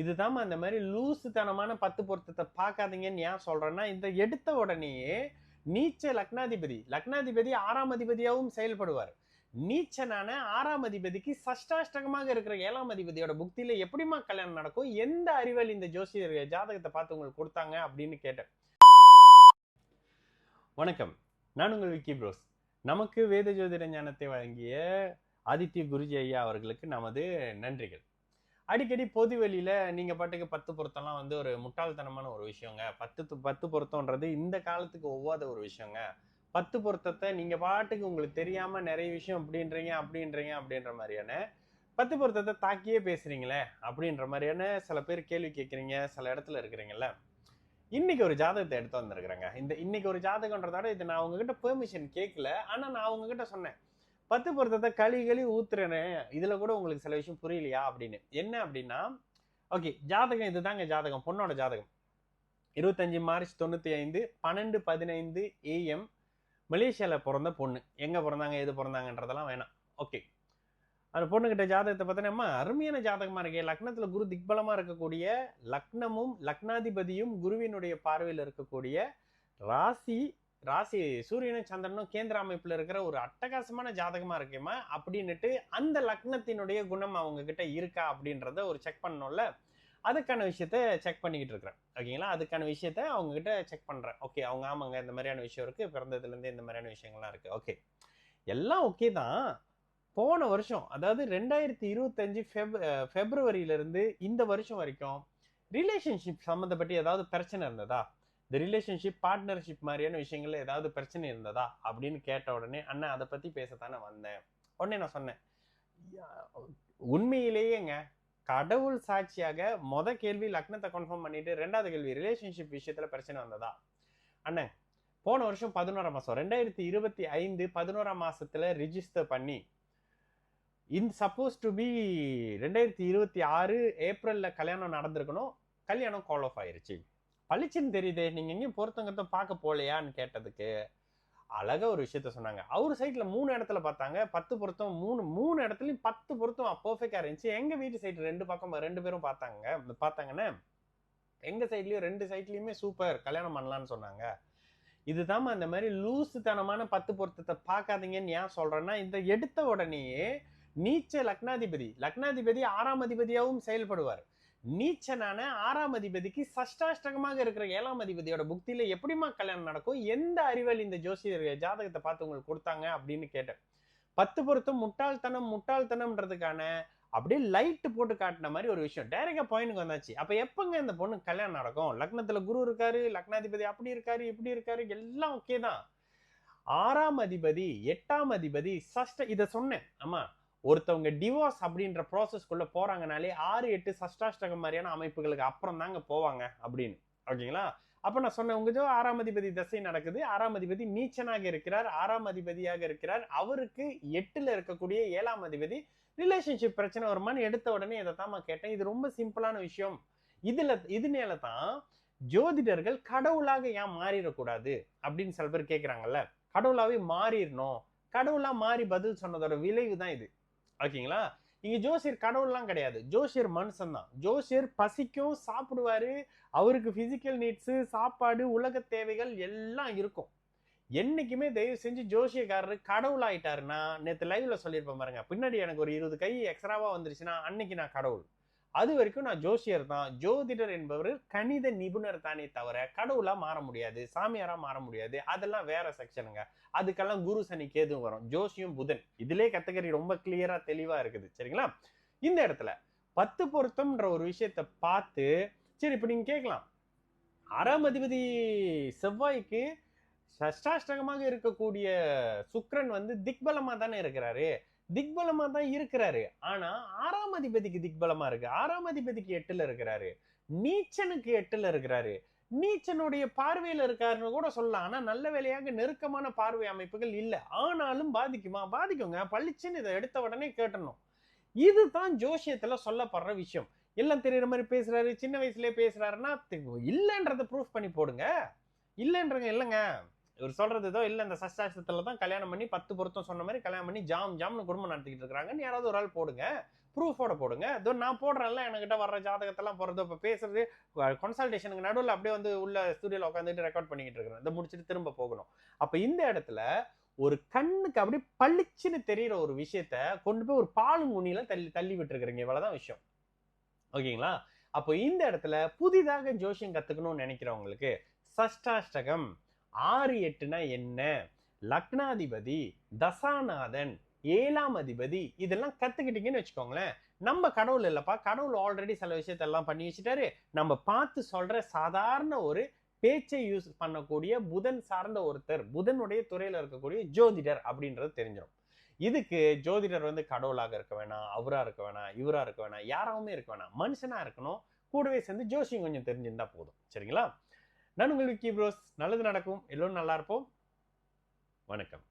இதுதான் அந்த மாதிரி லூசுத்தனமான 10 பொருத்தத்தை பார்க்காதீங்கன்னு ஏன் சொல்றேன்னா, இந்த எடுத்த உடனேயே நீச்ச லக்னாதிபதி 6ஆம் அதிபதியாகவும் செயல்படுவார். நீச்சனான 6ஆம் அதிபதிக்கு சஷ்டாஷ்டகமாக இருக்கிற 7ஆம் அதிபதியோட புக்தியில எப்படிமா கல்யாணம் நடக்கும்? எந்த அறிவியல் இந்த ஜோசியர் ஜாதகத்தை பார்த்து உங்களுக்கு கொடுத்தாங்க அப்படின்னு கேட்டேன். வணக்கம், நான் உங்கள் விக்கி ப்ரோஸ். நமக்கு வேத ஜோதிட ஞானத்தை வழங்கிய ஆதித்ய குருஜி ஐயா அவர்களுக்கு நமது நன்றிகள். அடிக்கடி பொது வெளியில நீங்க பாட்டுக்கு 10 பொருத்தம்லாம் வந்து ஒரு முட்டாள்தனமான ஒரு விஷயங்க. 10 பொருத்தம்ன்றது இந்த காலத்துக்கு ஒவ்வாத ஒரு விஷயங்க. 10 பொருத்தத்தை நீங்க பாட்டுக்கு உங்களுக்கு தெரியாம நிறைய விஷயம் அப்படின்ற மாதிரியான 10 பொருத்தத்தை தாக்கியே பேசுறீங்களே அப்படின்ற மாதிரியான சில பேர் கேள்வி கேட்குறீங்க, சில இடத்துல இருக்கிறீங்கல்ல. இன்னைக்கு ஒரு ஜாதகத்தை எடுத்து வந்திருக்கிறேங்க. இன்னைக்கு ஒரு ஜாதகன்றதோட இது நான் உங்ககிட்ட பெர்மிஷன் கேட்கல, ஆனா நான் உங்ககிட்ட சொன்னேன் 10 பொருத்தத்தை களி ஊத்துறேன்னு, இதுல கூட உங்களுக்கு சில விஷயம் புரியலையா அப்படின்னு. என்ன அப்படின்னா, ஓகே, ஜாதகம் இதுதாங்க ஜாதகம், பொண்ணோட ஜாதகம். 25 மார்ச் 95 12:15 AM மலேசியால பிறந்த பொண்ணு. எங்க பிறந்தாங்க, எது பிறந்தாங்கன்றதெல்லாம் வேணாம். ஓகே, அந்த பொண்ணுகிட்ட ஜாதகத்தை பார்த்தோன்னா, அருமையான ஜாதகமா இருக்கே. லக்னத்துல குரு திக்பலமா இருக்கக்கூடிய, லக்னமும் லக்னாதிபதியும் குருவினுடைய பார்வையில் இருக்கக்கூடிய ராசி சூரியனும் சந்திரனும் கேந்திர அமைப்புல இருக்கிற ஒரு அட்டகாசமான ஜாதகமா இருக்கேமா அப்படின்னுட்டு அந்த லக்னத்தினுடைய குணம் அவங்க கிட்ட இருக்கா அப்படின்றத ஒரு செக் பண்ணணும்ல. அதுக்கான விஷயத்த செக் பண்ணிக்கிட்டு இருக்கிறேன். ஓகேங்களா, அதுக்கான விஷயத்த அவங்க கிட்ட செக் பண்றேன். ஓகே, அவங்க ஆமாங்க இந்த மாதிரியான விஷயம் இருக்கு, பிறந்ததுல இருந்து இந்த மாதிரியான விஷயங்கள்லாம் இருக்கு. ஓகே, எல்லாம் ஓகே தான். போன வருஷம், அதாவது 2025 பிப்ரவரியில இருந்து இந்த வருஷம் வரைக்கும் ரிலேஷன்ஷிப் சம்மந்தப்பட்டு ஏதாவது பிரச்சனை இருந்ததா, இந்த ரிலேஷன்ஷிப் பார்ட்னர்ஷிப் மாதிரியான விஷயங்கள்ல ஏதாவது பிரச்சனை இருந்ததா அப்படின்னு கேட்ட உடனே, அண்ணா அதை பத்தி பேசத்தானே வந்தேன். உடனே நான் சொன்னேன், உண்மையிலேயேங்க கடவுள் சாட்சியாக கேள்வி லக்னத்தை கன்ஃபார்ம் பண்ணிட்டு, 2வது கேள்வி ரிலேஷன்ஷிப் விஷயத்துல பிரச்சனை வந்ததா. அண்ணன் போன வருஷம் 11ஆம் மாசம் 2025 11ஆம் மாசத்துல ரிஜிஸ்டர் பண்ணி சப்போஸ் டு பி 2026 ஏப்ரல்ல கல்யாணம் நடந்திருக்கணும். கல்யாணம் கால் ஆஃப் ஆயிருச்சு. பளிச்சுன்னு தெரியுது, நீங்க எங்கேயும் பொருத்தங்கத்தை பார்க்க போலையான்னு கேட்டதுக்கு அழகா ஒரு விஷயத்த சொன்னாங்க. அவர் சைட்ல 3 இடத்துல பார்த்தாங்க, 10 பொருத்தம். மூணு இடத்துலயும் 10 பொருத்தம் பர்ஃபெக்டா இருந்துச்சு. எங்க வீட்டு சைடு 2 பேரும் பார்த்தாங்கன்னா, எங்க சைட்லயும் 2 சைட்லயுமே சூப்பர், கல்யாணம் பண்ணலான்னு சொன்னாங்க. இதுதான் அந்த மாதிரி லூசுத்தனமான 10 பொருத்தத்தை பார்க்காதீங்கன்னு ஏன் சொல்றேன்னா, இந்த எடுத்த உடனேயே நீச்ச லக்னாதிபதி 6ஆம் அதிபதியாகவும் செயல்படுவார். நீச்சனான 6ஆம் அதிபதிக்கு சஷ்டாஷ்டகமாக இருக்கிற 7ஆம் அதிபதியோட புக்தியில எப்படிமா கல்யாணம் நடக்கும்? எந்த அறிவியல் இந்த ஜோசியர் ஜாதகத்தை பார்த்து உங்களுக்கு கொடுத்தாங்க அப்படின்னு கேட்டேன். 10 பொருத்தம் முட்டாள்தனம்ன்றதுக்கான அப்படியே லைட் போட்டு காட்டின மாதிரி ஒரு விஷயம். டைரக்டா பாயிண்ட்க்கு வந்தாச்சு. அப்ப எப்பங்க இந்த பொண்ணு கல்யாணம் நடக்கும்? லக்னத்துல குரு இருக்காரு, லக்னாதிபதி அப்படி இருக்காரு, இப்படி இருக்காரு, எல்லாம் ஓகே தான். 6ஆம் அதிபதி 8ஆம் அதிபதி இத சொன்னேன். ஆமா, ஒருத்தவங்க டிவோர்ஸ் அப்படின்ற ப்ராசஸ்க்குள்ள போறாங்கனாலே 6, 8 சஷ்டாஷ்டகம் மாதிரியான அமைப்புகளுக்கு அப்புறம் தாங்க போவாங்க அப்படின்னு. ஓகேங்களா, அப்ப நான் சொன்னேன், உங்க 6ஆம் அதிபதி தசை நடக்குது, 6ஆம் அதிபதி நீச்சனாக இருக்கிறார், 6ஆம் அதிபதியாக இருக்கிறார். அவருக்கு 8ல இருக்கக்கூடிய 7ஆம் அதிபதி ரிலேஷன்ஷிப் பிரச்சனை வருமானு எடுத்த உடனே இதைத்தான் கேட்டேன். இது ரொம்ப சிம்பிளான விஷயம். இதனால தான் ஜோதிடர்கள் கடவுளாக ஏன் மாறிடக்கூடாது அப்படின்னு சில பேர் கேட்கிறாங்கல்ல. கடவுளாவே மாறிடணும், கடவுளா மாறி பதில் சொன்னதோட விளைவு தான் இது. ஓகேங்களா, இங்க ஜோசியர் கடவுள்லாம் கிடையாது, ஜோசியர் மனுஷன் தான். ஜோசியர் பசிக்கும், சாப்பிடுவாரு, அவருக்கு பிசிக்கல் நீட்ஸ், சாப்பாடு, உலக தேவைகள் எல்லாம் இருக்கும். என்னைக்குமே தயவு செஞ்சு ஜோசியக்காரரு கடவுள் ஆயிட்டாருன்னா, நேற்று லைவ்ல சொல்லியிருப்பேன் பாருங்க, பின்னாடி எனக்கு ஒரு 20 கை எக்ஸ்ட்ராவா வந்துருச்சுன்னா அன்னைக்கு நான் கடவுள். அது வரைக்கும் நான் ஜோசியர் தான். ஜோதிடர் என்பவர் கணித நிபுணர் தானே தவிர கடவுளா மாற முடியாது, சாமியாரா மாற முடியாது. அதெல்லாம் வேற செக்ஷனுங்க. அதுக்கெல்லாம் குரு சனி கேது வரும். ஜோசியம் புதன், இதுல கேட்டகரி ரொம்ப கிளியரா தெளிவா இருக்குது. சரிங்களா, இந்த இடத்துல 10 பொருத்தம்ன்ற ஒரு விஷயத்த பார்த்து, சரி இப்ப நீங்க கேட்கலாம், 6ஆம் அதிபதி செவ்வாய்க்கு சஷ்டாஷ்டகமாக இருக்கக்கூடிய சுக்கிரன் வந்து திக்பலமா தானே இருக்கிறாரு. திக்பலமா தான் இருக்கிறாரு, ஆனா 6ஆம் அதிபதிக்கு திக்பலமா இருக்கு. 6ஆம் அதிபதிக்கு 8ல இருக்கிறாரு, நீச்சனுக்கு 8ல இருக்கிறாரு. நீச்சனுடைய பார்வையில இருக்காருன்னு கூட சொல்லலாம். ஆனா நல்ல வேலையாக நெருக்கமான பார்வை அமைப்புகள் இல்ல. ஆனாலும் பாதிக்குமா? பாதிக்குங்க. பளிச்சுன்னு இதை எடுத்த உடனே கேட்டணும். இதுதான் ஜோசியத்துல சொல்லப்படுற விஷயம். எல்லாம் தெரியற மாதிரி பேசுறாரு, சின்ன வயசுலயே பேசுறாருன்னா இல்லன்றத ப்ரூஃப் பண்ணி போடுங்க. இல்லன்றங்க இல்லைங்க, இவர் சொல்றது ஏதோ இல்ல, இந்த சஷ்டாஷ்டத்துல தான் கல்யாணம் பண்ணி 10 பொருத்தம் சொன்ன மாதிரி கல்யாணம் பண்ணி ஜாம்னு குடும்பம் நடத்திக்கிட்டு இருக்காங்கன்னு யாராவது ஒரு ஆள் போடுங்க. ப்ரூஃபோட போடுங்க. இதோ நான் போடுறேன்ல, என்கிட்ட வர்ற ஜாதகத்தெல்லாம் போடுறது, இப்போ பேசுறது கன்சல்டேஷனுக்கு நடுவில் அப்படியே வந்து உள்ள ஸ்டுடியோல உட்காந்துட்டு ரெக்கார்ட் பண்ணிக்கிட்டு இருக்கிறேன். இதை முடிச்சுட்டு திரும்ப போகணும். அப்ப இந்த இடத்துல ஒரு கண்ணுக்கு அப்படியே பளிச்சுன்னு தெரியிற ஒரு விஷயத்த கொண்டு போய் ஒரு பாலுங்குனியில தள்ளி தள்ளி விட்டுருக்கிறீங்க. இவ்வளவுதான் விஷயம். ஓகேங்களா? அப்போ இந்த இடத்துல புதிதாக ஜோசியம் கத்துக்கணும்னு நினைக்கிறவங்களுக்கு சஷ்டாஷ்டகம் 6-8னா என்ன, லக்னாதிபதி, தசாநாதன், 7ஆம் அதிபதி, இதெல்லாம் கத்துக்கிட்டீங்கன்னு வச்சுக்கோங்களேன். நம்ம கடவுள் இல்லப்பா, கடவுள் ஆல்ரெடி சில விஷயத்தெல்லாம் பண்ணி வச்சுட்டாரு. நம்ம பார்த்து சொல்ற சாதாரண ஒரு பேச்சை யூஸ் பண்ணக்கூடிய புதன் சார்ந்த ஒருத்தர், புதனுடைய துறையில இருக்கக்கூடிய ஜோதிடர் அப்படின்றது தெரிஞ்சிடும். இதுக்கு ஜோதிடர் வந்து கடவுளாக இருக்க வேணாம், அவரா இருக்க வேணாம், இவரா இருக்க வேணாம், யாராவுமே இருக்க வேணாம், மனுஷனா இருக்கணும். கூடவே சேர்ந்து ஜோசியம் கொஞ்சம் தெரிஞ்சிருந்தா போதும். சரிங்களா? நான் உங்கள் விக்கி ப்ரோஸ். நல்லது நடக்கும், எல்லோரும் நல்லா இருப்போம். வணக்கம்.